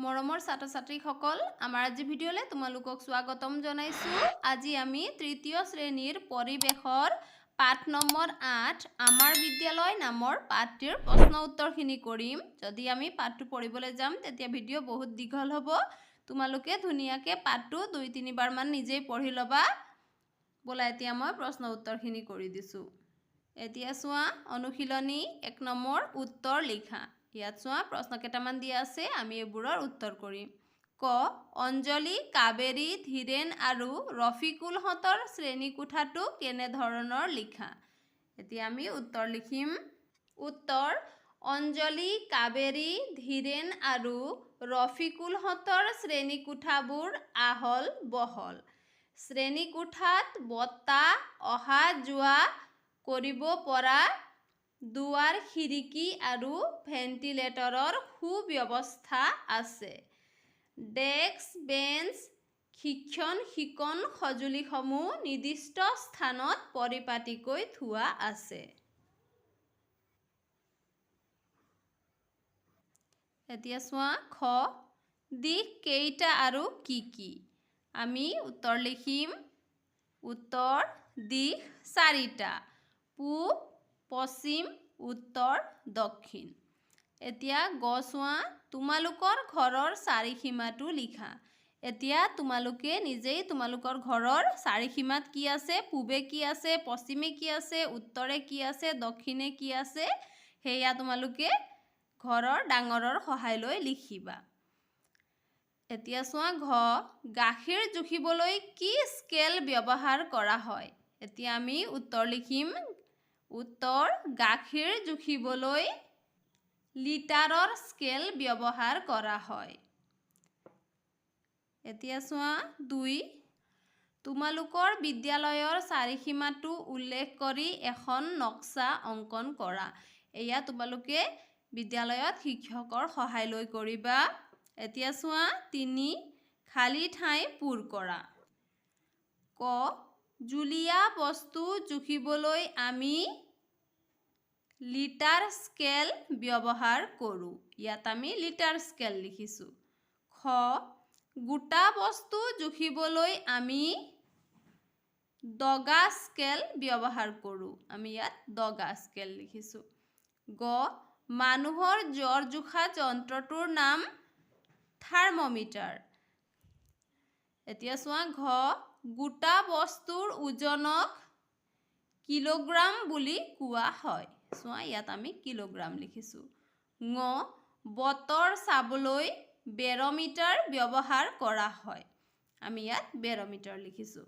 মৰমৰ ছাত্ৰ-ছাত্ৰীসকল আমাৰ আজি ভিডিঅ'লে তোমালোকক স্বাগতম জনাইছো। আজি আমি তৃতীয় শ্ৰেণীৰ পৰিৱেশৰ পাঠ নম্বৰ 8 আমাৰ বিদ্যালয় নামৰ পাঠটিৰ প্ৰশ্ন উত্তৰখিনি কৰিম। যদি আমি পাঠটো পঢ়িবলৈ যাম তেতিয়া ভিডিঅ' বহুত দীঘল হ'ব। তোমালোকে ধুনীয়াকৈ পাঠটো 2-3 বাৰ মান নিজেই পঢ়ি ল'বা। বলা এতিয়া মই প্ৰশ্ন উত্তৰখিনি কৰি দিছোঁ। এতিয়া চোৱা অনুশীলনী 1 নম্বৰ উত্তৰ লিখা। ইয়াত চোৱা প্ৰশ্ন কেইটামান দিয়া আছে, আমি এইবোৰৰ উত্তৰ কৰিম। ক অঞ্জলি, কাবেৰী, ধীৰেন আৰু ৰফিকুলহঁতৰ শ্ৰেণীকোঠাটো কেনেধৰণৰ লিখা। এতিয়া আমি উত্তৰ লিখিম। উত্তৰ অঞ্জলি, কাবেৰী, ধীৰেন আৰু ৰফিকুলহঁতৰ শ্ৰেণীকোঠাবোৰ আহল বহল। শ্ৰেণীকোঠাত বতাহ অহা যোৱা কৰিব পৰা দুৱাৰ, খিৰিকী আৰু ভেণ্টিলেটৰৰ সুব্যৱস্থা আছে। ডেস্ক, বেঞ্চ, শিক্ষণ সঁজুলিসমূহ নিৰ্দিষ্ট স্থানত পৰিপাটিকৈ থোৱা আছে। এতিয়া চোৱা খ দিশ কেইটা আৰু কি কি। আমি উত্তৰ লিখিম। উত্তৰ দিশ 4টা, পূব, পশ্চিম, উত্তৰ, দক্ষিণ। এতিয়া গ চোৱা তোমালোকৰ ঘৰৰ চাৰিসীমাটো লিখা। এতিয়া তোমালোকে নিজেই তোমালোকৰ ঘৰৰ চাৰিসীমাত কি আছে, পূবে কি আছে, পশ্চিমে কি আছে, উত্তৰে কি আছে, দক্ষিণে কি আছে, সেয়া তোমালোকে ঘৰৰ ডাঙৰৰ সহায় লৈ লিখিবা। এতিয়া চোৱা ঘ গাখীৰ জুখিবলৈ কি স্কেল ব্যৱহাৰ কৰা হয়। এতিয়া আমি উত্তৰ লিখিম। উত্তৰ গাখীৰ জুখিবলৈ লিটাৰৰ স্কেল ব্যৱহাৰ কৰা হয়। এতিয়া চোৱা 2 তোমালোকৰ বিদ্যালয়ৰ চাৰিসীমাটো উল্লেখ কৰি এখন নক্সা অংকন কৰা। এয়া তোমালোকে বিদ্যালয়ত শিক্ষকৰ সহায় লৈ কৰিবা। এতিয়া চোৱা 3 খালী ঠাই পূৰ কৰা। ক জুলীয়া বস্তু জুখিবলৈ আমি লিটাৰ স্কেল ব্যৱহাৰ কৰোঁ। ইয়াত আমি লিটাৰ স্কেল লিখিছোঁ। খ গোটা বস্তু জুখিবলৈ আমি ডগা স্কেল ব্যৱহাৰ কৰোঁ। আমি ইয়াত ডগা স্কেল লিখিছোঁ। গ মানুহৰ জ্বৰ জোখা যন্ত্ৰটোৰ নাম থাৰ্মোমিটাৰ। এতিয়া চোৱা ঘ গোটা বস্তুৰ ওজনক কিলোগ্ৰাম বুলি কোৱা হয়। চোৱা ইয়াত আমি কিলোগ্ৰাম লিখিছোঁ। ঙ বতৰ চাবলৈ বেৰমিটাৰ ব্যৱহাৰ কৰা হয়। আমি ইয়াত বেৰমিটাৰ লিখিছোঁ।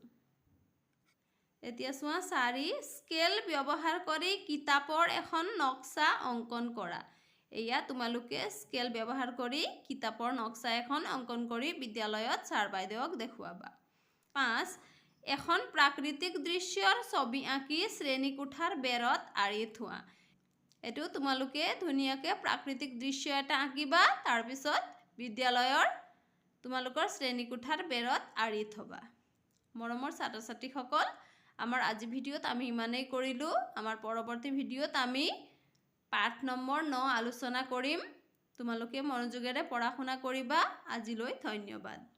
এতিয়া চোৱা 4 স্কেল ব্যৱহাৰ কৰি কিতাপৰ এখন নক্সা অংকন কৰা। এয়া তোমালোকে স্কেল ব্যৱহাৰ কৰি কিতাপৰ নক্সা এখন অংকন কৰি বিদ্যালয়ত ছাৰ বাইদেউক দেখুৱাবা। 5 এখন প্ৰাকৃতিক দৃশ্যৰ ছবি আঁকি শ্ৰেণীকোঠাৰ বেৰত আঁৰি থোৱা। এইটো তোমালোকে ধুনীয়াকৈ প্ৰাকৃতিক দৃশ্য এটা আঁকিবা, তাৰপিছত বিদ্যালয়ৰ তোমালোকৰ শ্ৰেণীকোঠাৰ বেৰত আঁৰি থবা। মৰমৰ ছাত্ৰ-ছাত্ৰীসকল আমাৰ আজি ভিডিঅ'ত আমি ইমানেই কৰিলোঁ। আমাৰ পৰৱৰ্তী ভিডিঅ'ত আমি পাঠ নম্বৰ 9 আলোচনা কৰিম। তোমালোকে মনোযোগেৰে পঢ়া শুনা কৰিবা। আজিলৈ ধন্যবাদ।